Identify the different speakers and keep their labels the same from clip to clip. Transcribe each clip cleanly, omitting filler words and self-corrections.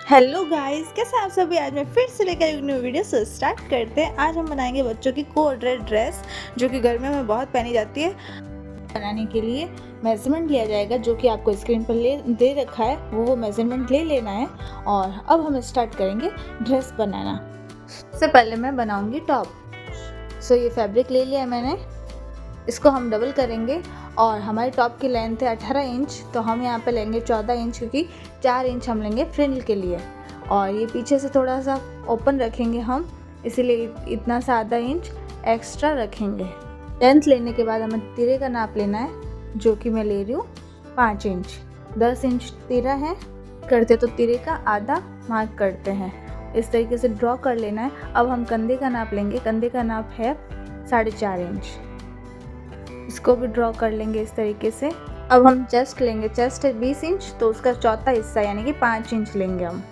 Speaker 1: Hello guys, कैसे हैं आप सभी। आज मैं फिर से लेकर एक न्यू वीडियो से स्टार्ट करते हैं। आज हम बनाएंगे बच्चों की कोऑर्डिनेट ड्रेस, जो कि गर्मियों में बहुत पहनी जाती है। बनाने के लिए मेजरमेंट लिया जाएगा, जो कि आपको स्क्रीन पर दे रखा है। वो मेजरमेंट ले लेना है और अब हम स्टार्ट करेंगे ड्रेस बनाना। सबसे पहले मैं बनाऊंगी टॉप। ये फैब्रिक ले लिया है मैंने, इसको हम डबल करेंगे और हमारी टॉप की लेंथ है 18 इंच, तो हम यहाँ पे लेंगे 14 इंच, क्योंकि 4 इंच हम लेंगे फ्रिल के लिए। और ये पीछे से थोड़ा सा ओपन रखेंगे हम, इसीलिए इतना सा आधा इंच एक्स्ट्रा रखेंगे। लेंथ लेने के बाद हमें तिरे का नाप लेना है, जो कि मैं ले रही हूँ 5 इंच। 10 इंच तिरा है, करते तो तिरे का आधा मार्क करते हैं। इस तरीके से ड्रॉ कर लेना है। अब हम कंधे का नाप लेंगे। कंधे का नाप है 4.5 इंच, इसको भी ड्रॉ कर लेंगे इस तरीके से। अब हम चेस्ट लेंगे। चेस्ट है 20 इंच, तो उसका चौथा हिस्सा यानी कि 5 इंच लेंगे हम,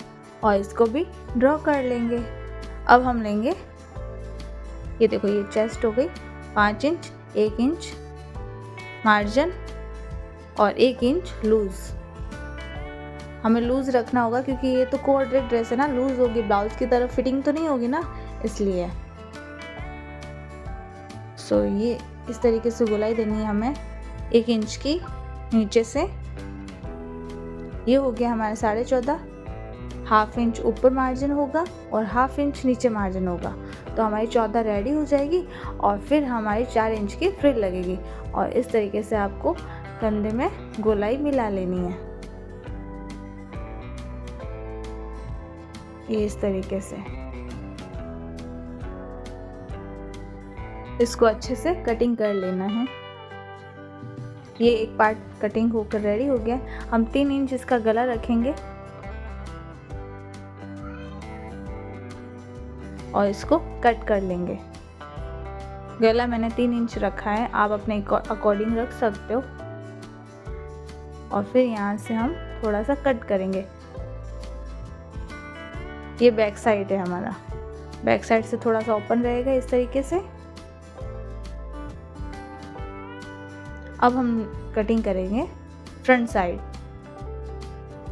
Speaker 1: और इसको भी ड्रॉ कर लेंगे। अब हम लेंगे, ये देखो, ये चेस्ट हो गई 5 इंच, 1 इंच मार्जिन और 1 इंच लूज। हमें लूज रखना होगा, क्योंकि ये तो कोऑर्डिनेट ड्रेस है ना, लूज होगी, ब्लाउज की तरफ फिटिंग तो नहीं होगी ना, इसलिए। ये इस तरीके से गोलाई देनी है हमें 1 इंच की नीचे से। ये हो गया हमारा 14.5। हाफ इंच ऊपर मार्जिन होगा और हाफ इंच नीचे मार्जिन होगा, तो हमारी 14 रेडी हो जाएगी। और फिर हमारी 4 इंच की फ्रिल लगेगी, और इस तरीके से आपको कंधे में गोलाई मिला लेनी है, ये इस तरीके से। इसको अच्छे से कटिंग कर लेना है। ये एक पार्ट कटिंग होकर रेडी हो गया। हम 3 इंच इसका गला रखेंगे और इसको कट कर लेंगे। गला मैंने 3 इंच रखा है, आप अपने अकॉर्डिंग रख सकते हो। और फिर यहाँ से हम थोड़ा सा कट करेंगे। ये बैक साइड है हमारा, बैक साइड से थोड़ा सा ओपन रहेगा इस तरीके से। अब हम कटिंग करेंगे फ्रंट साइड।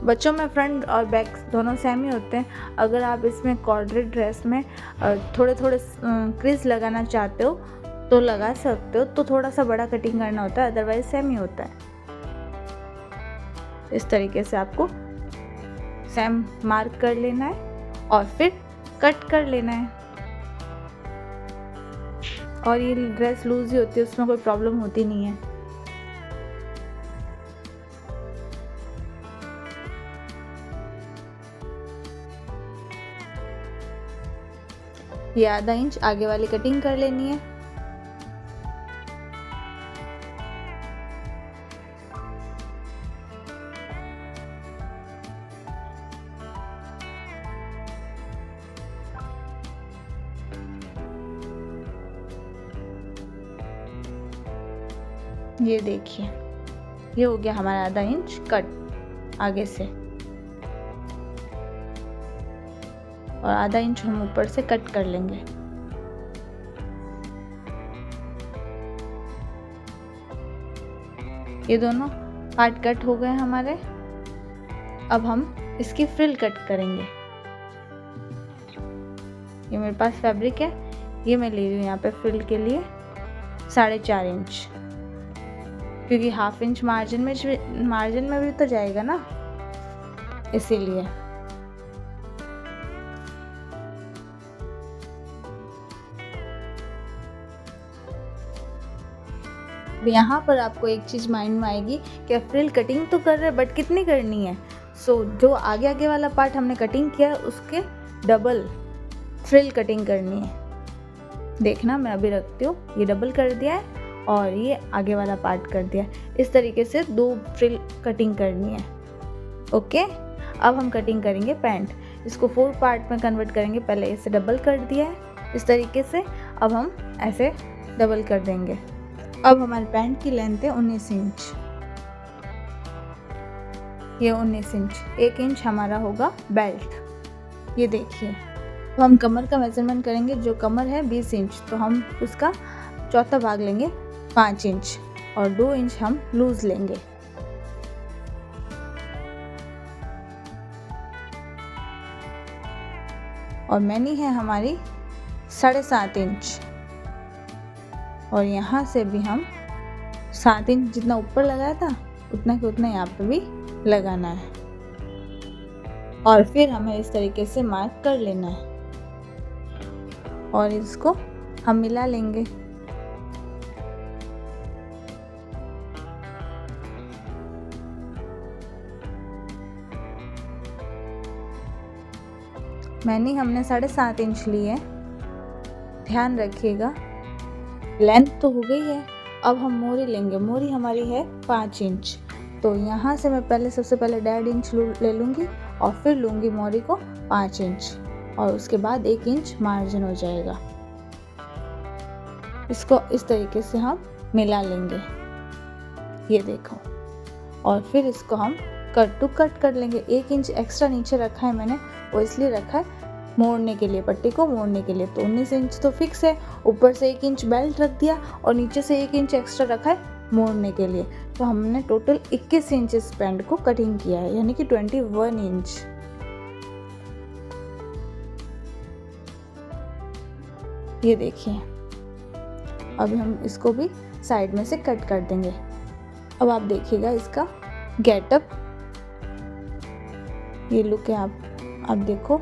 Speaker 1: बच्चों में फ्रंट और बैक दोनों सेम ही होते हैं। अगर आप इसमें कोऑर्डिनेट ड्रेस में थोड़े थोड़े क्रीज लगाना चाहते हो तो लगा सकते हो, तो थोड़ा सा बड़ा कटिंग करना होता है, अदरवाइज सेम ही होता है। इस तरीके से आपको सेम मार्क कर लेना है और फिर कट कर लेना है। और ये ड्रेस लूज ही होती है, उसमें कोई प्रॉब्लम होती नहीं है। ये आधा इंच आगे वाली कटिंग कर लेनी है। ये देखिए, ये हो गया हमारा आधा इंच कट आगे से, और आधा इंच हम ऊपर से कट कर लेंगे। ये दोनों पार्ट कट हो गए हमारे। अब हम इसकी फ्रिल कट करेंगे। ये मेरे पास फैब्रिक है, ये मैं ले रही हूँ यहाँ पे फ्रिल के लिए 4.5 इंच, क्योंकि हाफ इंच मार्जिन में भी तो जाएगा ना, इसीलिए। यहाँ पर आपको एक चीज़ माइंड में आएगी कि फ्रिल कटिंग तो कर रहे हैं, बट कितनी करनी है। जो आगे वाला पार्ट हमने कटिंग किया उसके डबल फ्रिल कटिंग करनी है। देखना, मैं अभी रखती हूँ। ये डबल कर दिया है और ये आगे वाला पार्ट कर दिया है। इस तरीके से 2 फ्रिल कटिंग करनी है। ओके, अब हम कटिंग करेंगे पैंट। इसको 4 पार्ट में कन्वर्ट करेंगे। पहले इसे डबल कर दिया है इस तरीके से, अब हम ऐसे डबल कर देंगे। अब हमारे पैंट की लेंथ है 19 इंच। ये 19 इंच, 1 इंच हमारा होगा बेल्ट। ये देखिए, तो हम कमर का मेजरमेंट करेंगे। जो कमर है 20 इंच, तो हम उसका चौथा भाग लेंगे 5 इंच, और 2 इंच हम लूज लेंगे। और मैनी है हमारी 7.5 इंच, और यहाँ से भी हम 7 इंच जितना ऊपर लगाया था उतना के उतना यहाँ पे भी लगाना है, और फिर हमें इस तरीके से मार्क कर लेना है और इसको हम मिला लेंगे। मैंने हमने 7.5 इंच ली है, ध्यान रखिएगा। लेंथ तो हो गई है, अब हम मोरी लेंगे। मोरी हमारी है 5 इंच, तो यहाँ से मैं सबसे पहले 1.5 इंच ले लूँगी और फिर लूँगी मोरी को 5 इंच, और उसके बाद 1 इंच मार्जिन हो जाएगा। इसको इस तरीके से हम मिला लेंगे, ये देखो, और फिर इसको हम कट टू कट कर लेंगे। 1 इंच एक्स्ट्रा नीचे रखा है मैंने, वो इसलिए रखा है मोड़ने के लिए, पट्टी को मोड़ने के लिए। तो 19 इंच तो फिक्स है, ऊपर से 1 इंच बेल्ट रख दिया और नीचे से 1 इंच एक्स्ट्रा रखा है मोड़ने के लिए। तो हमने टोटल 21 इंच इस पैंट को कटिंग किया है, यानी कि 21 इंच। ये देखिए, अब हम इसको भी साइड में से कट कर देंगे। अब आप देखिएगा इसका गेटअप, ये लुक है। आप देखो,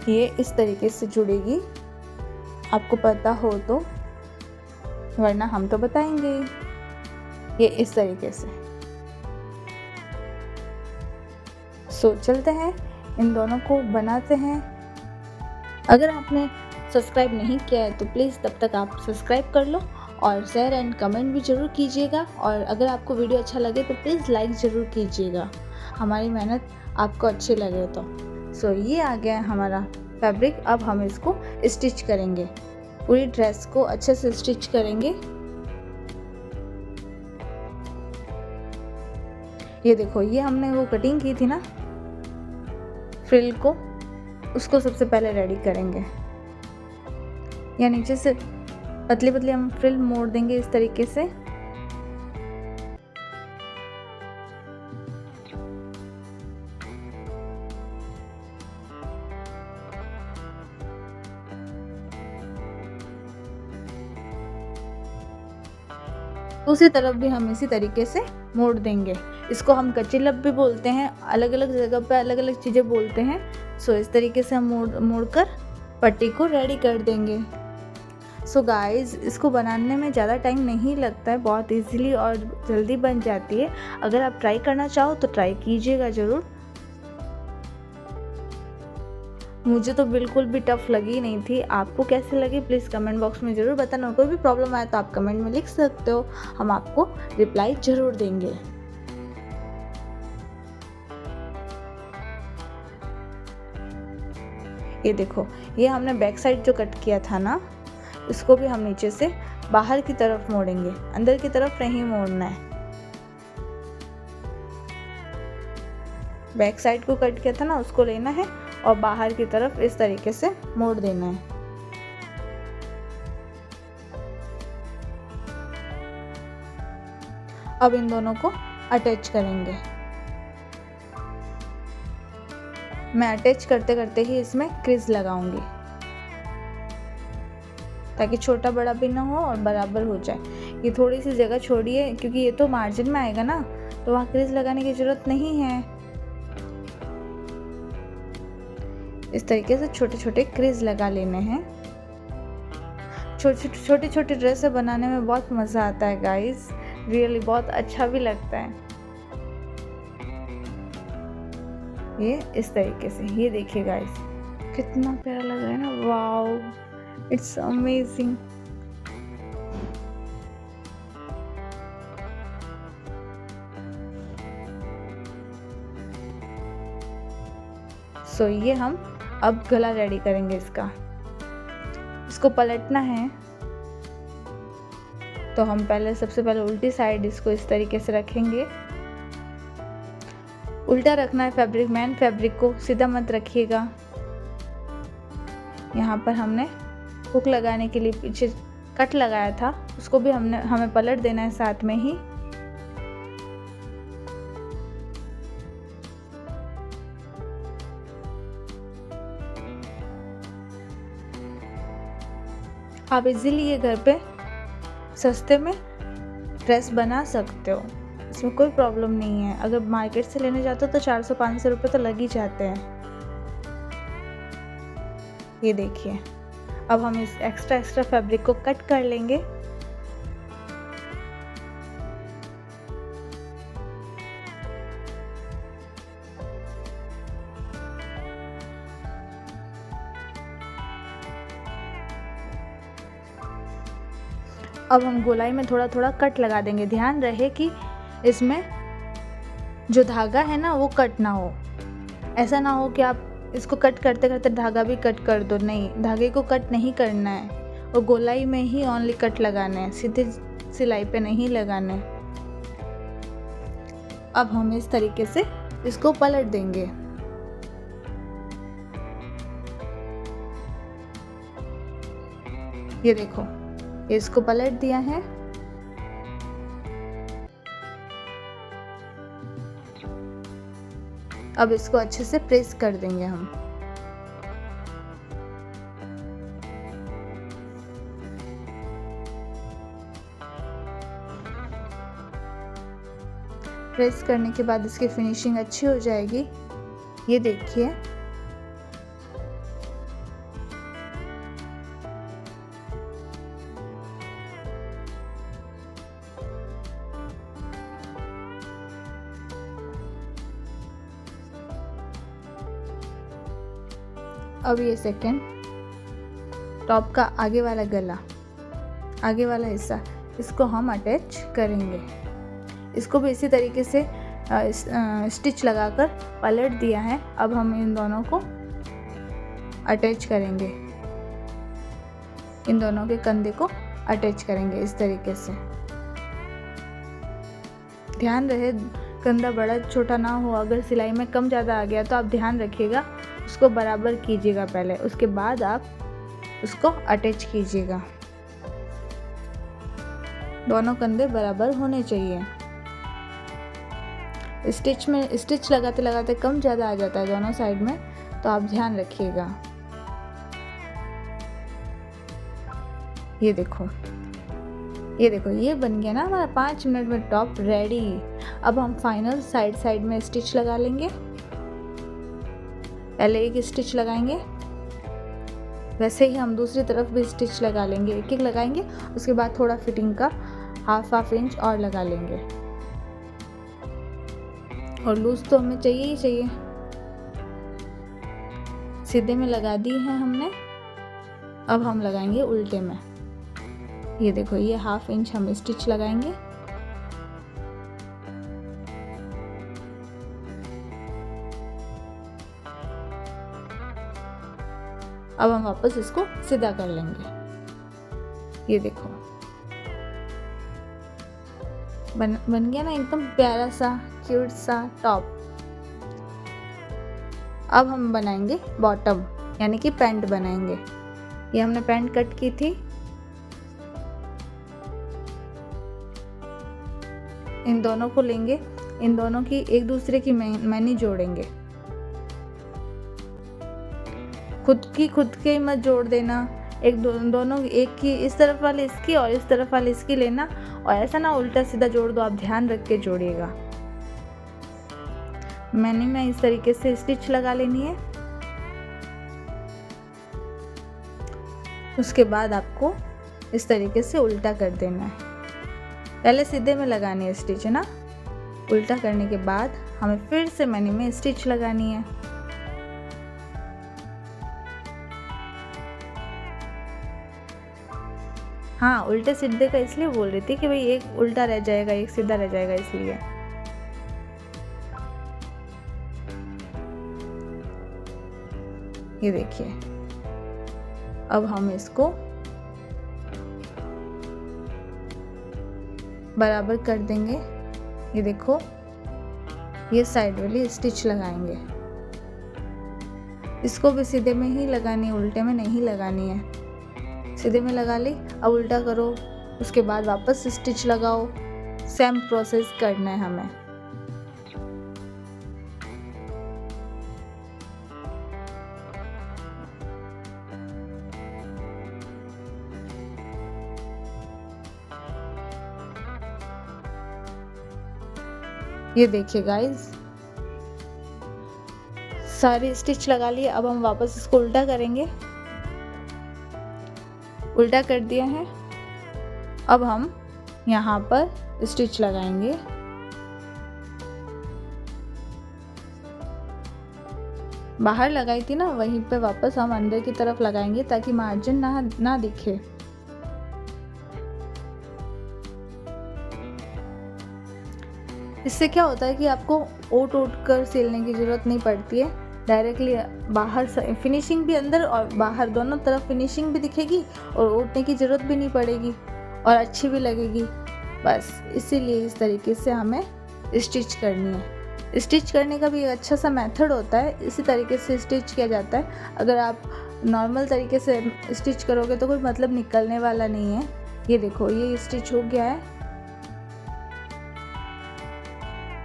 Speaker 1: ये इस तरीके से जुड़ेगी, आपको पता हो तो, वरना हम तो बताएंगे। ये इस तरीके से। सो चलते हैं, इन दोनों को बनाते हैं। अगर आपने सब्सक्राइब नहीं किया है तो प्लीज़ तब तक आप सब्सक्राइब कर लो और शेयर एंड कमेंट भी ज़रूर कीजिएगा, और अगर आपको वीडियो अच्छा लगे तो प्लीज़ लाइक ज़रूर कीजिएगा, हमारी मेहनत आपको अच्छी लगे तो। सो ये आ गया है हमारा फैब्रिक। अब हम इसको स्टिच करेंगे, पूरी ड्रेस को अच्छे से स्टिच करेंगे। ये देखो, ये हमने वो कटिंग की थी ना फ्रिल को, उसको सबसे पहले रेडी करेंगे। या नीचे से पतली पतली हम फ्रिल मोड़ देंगे इस तरीके से। दूसरी तरफ भी हम इसी तरीके से मोड़ देंगे। इसको हम कच्ची लब भी बोलते हैं, अलग अलग जगह पे अलग अलग चीज़ें बोलते हैं। सो इस तरीके से हम मोड़ कर पट्टी को रेडी कर देंगे। सो गाइस, इसको बनाने में ज़्यादा टाइम नहीं लगता है, बहुत इजीली और जल्दी बन जाती है। अगर आप ट्राई करना चाहो तो ट्राई कीजिएगा ज़रूर। मुझे तो बिल्कुल भी टफ लगी नहीं थी। आपको कैसे लगी प्लीज़ कमेंट बॉक्स में ज़रूर बताना। कोई भी प्रॉब्लम आए तो आप कमेंट में लिख सकते हो, हम आपको रिप्लाई ज़रूर देंगे। ये देखो, ये हमने बैक साइड जो कट किया था ना, इसको भी हम नीचे से बाहर की तरफ मोड़ेंगे, अंदर की तरफ नहीं मोड़ना है। बैक साइड को कट किया था ना, उसको लेना है और बाहर की तरफ इस तरीके से मोड़ देना है। अब इन दोनों को अटैच करेंगे। मैं अटैच करते करते ही इसमें क्रीज लगाऊंगी, ताकि छोटा बड़ा भी ना हो और बराबर हो जाए। ये थोड़ी सी जगह छोड़िए, क्योंकि ये तो मार्जिन में आएगा ना, तो वहाँ क्रीज लगाने की जरूरत नहीं है। इस तरीके से छोटे छोटे क्रीज लगा लेने हैं। छोटी छोटी ड्रेसें बनाने में बहुत मज़ा आता है गाइस, रियली बहुत अच्छा भी लगता है। ये इस तरीके से, ये देखिए गाइस, कितना प्यारा लग रहा है ना, वाओ, इट्स अमेजिंग। सो ये हम अब गला रेडी करेंगे इसका। इसको पलटना है, तो हम सबसे पहले उल्टी साइड इसको इस तरीके से रखेंगे। उल्टा रखना है फैब्रिक, मेन फैब्रिक को सीधा मत रखिएगा। यहाँ पर हमने हुक लगाने के लिए पीछे कट लगाया था, उसको भी हमें पलट देना है साथ में ही। आप इजीली ये घर पे सस्ते में ड्रेस बना सकते हो, इसमें कोई प्रॉब्लम नहीं है। अगर मार्केट से लेने जाते हो तो 400-500 रुपये तो लग ही जाते हैं। ये देखिए, अब हम इस एक्स्ट्रा फैब्रिक को कट कर लेंगे। अब हम गोलाई में थोड़ा थोड़ा कट लगा देंगे। ध्यान रहे कि इसमें जो धागा है ना वो कट ना हो। ऐसा ना हो कि आप इसको कट करते करते धागा भी कट कर दो, नहीं, धागे को कट नहीं करना है और गोलाई में ही ओनली कट लगाने हैं, सीधे सिलाई पे नहीं लगाने। अब हम इस तरीके से इसको पलट देंगे। ये देखो, इसको पलट दिया है। अब इसको अच्छे से प्रेस कर देंगे हम। प्रेस करने के बाद इसकी फिनिशिंग अच्छी हो जाएगी। ये देखिए, अब ये सेकेंड टॉप का आगे वाला गला, आगे वाला हिस्सा, इसको हम अटैच करेंगे। इसको भी इसी तरीके से स्टिच लगाकर पलट दिया है। अब हम इन दोनों को अटैच करेंगे, इन दोनों के कंधे को अटैच करेंगे इस तरीके से। ध्यान रहे कंधा बड़ा छोटा ना हो। अगर सिलाई में कम ज़्यादा आ गया तो आप ध्यान रखिएगा, उसको बराबर कीजिएगा पहले, उसके बाद आप उसको अटैच कीजिएगा। दोनों कंधे बराबर होने चाहिए। स्टिच लगाते लगाते कम ज़्यादा आ जाता है दोनों साइड में, तो आप ध्यान रखिएगा। ये देखो, ये बन गया ना हमारा 5 मिनट में टॉप रेडी। अब हम फाइनल साइड में स्टिच लगा लेंगे। पहले एक स्टिच लगाएंगे, वैसे ही हम दूसरी तरफ भी स्टिच लगा लेंगे, एक एक लगाएंगे। उसके बाद थोड़ा फिटिंग का हाफ इंच और लगा लेंगे। और लूज तो हमें चाहिए ही चाहिए। सीधे में लगा दी है हमने, अब हम लगाएंगे उल्टे में। ये देखो, ये हाफ इंच हम स्टिच लगाएंगे। अब हम वापस इसको सीधा कर लेंगे। ये देखो, बन गया ना एकदम प्यारा सा क्यूट सा टॉप। अब हम बनाएंगे बॉटम, यानी कि पैंट बनाएंगे। ये हमने पैंट कट की थी, इन दोनों को लेंगे, इन दोनों की एक दूसरे की मैनी जोड़ेंगे। खुद के मत जोड़ देना, दोनों एक की इस तरफ वाले इसकी और इस तरफ वाले इसकी लेना, और ऐसा ना उल्टा सीधा जोड़ दो, आप ध्यान रख के जोड़िएगा। मैंने मैं इस तरीके से स्टिच लगा लेनी है। उसके बाद आपको इस तरीके से उल्टा कर देना है। पहले सीधे में लगानी है स्टिच, है ना। उल्टा करने के बाद हमें फिर से मैनी में स्टिच लगानी है। हाँ, उल्टे सीधे का इसलिए बोल रही थी कि भाई एक उल्टा रह जाएगा एक सीधा रह जाएगा, इसलिए। ये देखिए, अब हम इसको बराबर कर देंगे। ये देखो, ये साइड वाली स्टिच लगाएंगे। इसको भी सीधे में ही लगानी है, उल्टे में नहीं लगानी है। सीधे में लगा ली, अब उल्टा करो, उसके बाद वापस स्टिच लगाओ। सेम प्रोसेस करना है हमें। ये देखिए गाइस, सारी स्टिच लगा लिए। अब हम वापस इसको उल्टा करेंगे। उल्टा कर दिया है। अब हम यहाँ पर स्टिच लगाएंगे। बाहर लगाई थी ना, वहीं पे वापस हम अंदर की तरफ लगाएंगे ताकि मार्जिन ना दिखे। इससे क्या होता है कि आपको ओट कर सिलने की ज़रूरत नहीं पड़ती है। डायरेक्टली बाहर फिनिशिंग भी अंदर और बाहर दोनों तरफ फिनिशिंग भी दिखेगी और ओटने की ज़रूरत भी नहीं पड़ेगी और अच्छी भी लगेगी। बस इसीलिए इस तरीके से हमें स्टिच करनी है। स्टिच करने का भी एक अच्छा सा मेथड होता है, इसी तरीके से स्टिच किया जाता है। अगर आप नॉर्मल तरीके से स्टिच करोगे तो कोई मतलब निकलने वाला नहीं है। ये देखो, ये स्टिच हो गया है।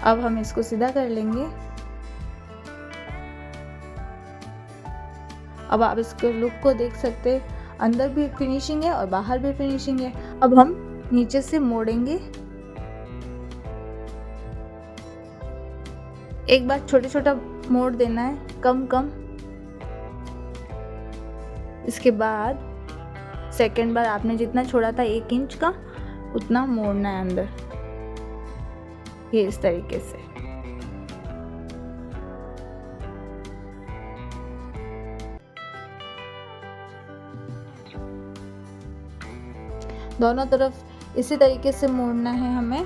Speaker 1: अब हम इसको सीधा कर लेंगे। अब आप इसके लुक को देख सकते हैं, अंदर भी फिनिशिंग है और बाहर भी फिनिशिंग है। अब हम नीचे से मोड़ेंगे। एक बार छोटा छोटा मोड़ देना है, कम कम। इसके बाद सेकंड बार आपने जितना छोड़ा था 1 इंच का, उतना मोड़ना है अंदर, ये इस तरीके से। दोनों तरफ इसी तरीके से मोड़ना है हमें।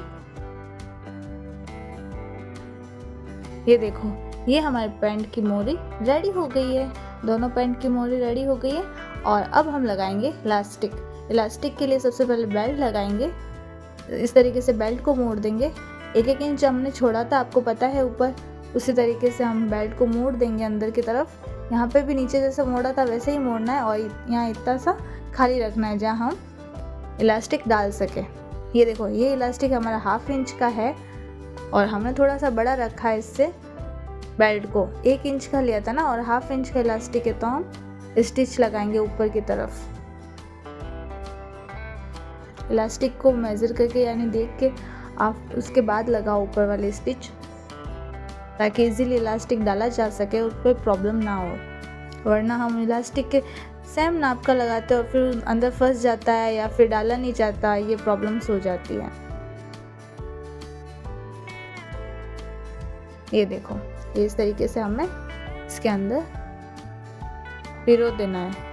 Speaker 1: ये देखो, ये हमारे पैंट की मोरी रेडी हो गई है। दोनों पैंट की मोरी रेडी हो गई है। और अब हम लगाएंगे इलास्टिक। इलास्टिक के लिए सबसे पहले बेल्ट लगाएंगे। इस तरीके से बेल्ट को मोड़ देंगे। 1-1 इंच हमने छोड़ा था, आपको पता है ऊपर, उसी तरीके से हम बेल्ट को मोड़ देंगे अंदर की तरफ। यहाँ पे भी नीचे जैसा मोड़ा था वैसे ही मोड़ना है और यहाँ इतना सा खाली रखना है जहाँ हम इलास्टिक डाल सके। ये देखो, ये इलास्टिक हमारा 1/2 इंच का है और हमने थोड़ा सा बड़ा रखा है इससे। बेल्ट को 1 इंच का लिया था ना और 1/2 इंच का इलास्टिक है, तो हम स्टिच लगाएंगे ऊपर की तरफ। इलास्टिक को मेज़र करके यानी देख के आप उसके बाद लगाओ ऊपर वाले स्टिच, ताकि इजीली इलास्टिक डाला जा सके और कोई प्रॉब्लम ना हो। वरना हम इलास्टिक के सेम नाप का लगाते हैं और फिर अंदर फंस जाता है या फिर डाला नहीं जाता, ये प्रॉब्लम्स हो जाती है। ये देखो, ये इस तरीके से हमें इसके अंदर पिरो देना है।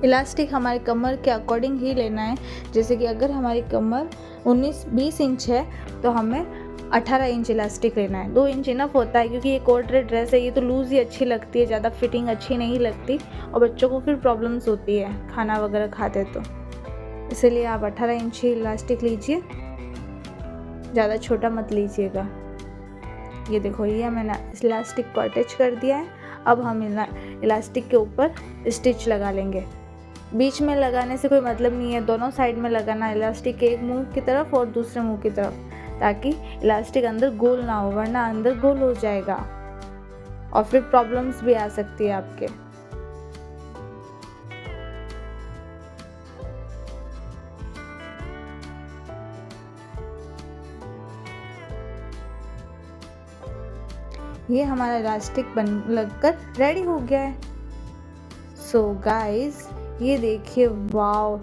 Speaker 1: इलास्टिक हमारे कमर के अकॉर्डिंग ही लेना है। जैसे कि अगर हमारी कमर 19-20 इंच है तो हमें 18 इंच इलास्टिक लेना है। 2 इंच इनफ होता है, क्योंकि ये कोट-रे ड्रेस है, ये तो लूज़ ही अच्छी लगती है, ज़्यादा फिटिंग अच्छी नहीं लगती और बच्चों को फिर प्रॉब्लम्स होती है खाना वगैरह खाते तो। इसीलिए आप 18 इंच ही इलास्टिक लीजिए, ज़्यादा छोटा मत लीजिएगा। ये देखो, ये मैंने इलास्टिक को अटैच कर दिया है। अब हम इलास्टिक के ऊपर स्टिच लगा लेंगे। बीच में लगाने से कोई मतलब नहीं है, दोनों साइड में लगाना, इलास्टिक के एक मुंह की तरफ और दूसरे मुंह की तरफ, ताकि इलास्टिक अंदर गोल ना हो, वरना अंदर गोल हो जाएगा और फिर प्रॉब्लम्स भी आ सकती है आपके। ये हमारा इलास्टिक लगकर रेडी हो गया है। सो गाइस, ये देखिए, वाओ,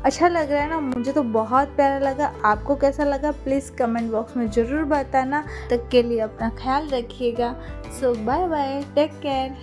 Speaker 1: अच्छा लग रहा है ना? मुझे तो बहुत प्यारा लगा। आपको कैसा लगा प्लीज़ कमेंट बॉक्स में ज़रूर बताना। तब तक के लिए अपना ख्याल रखिएगा। सो बाय बाय, टेक केयर।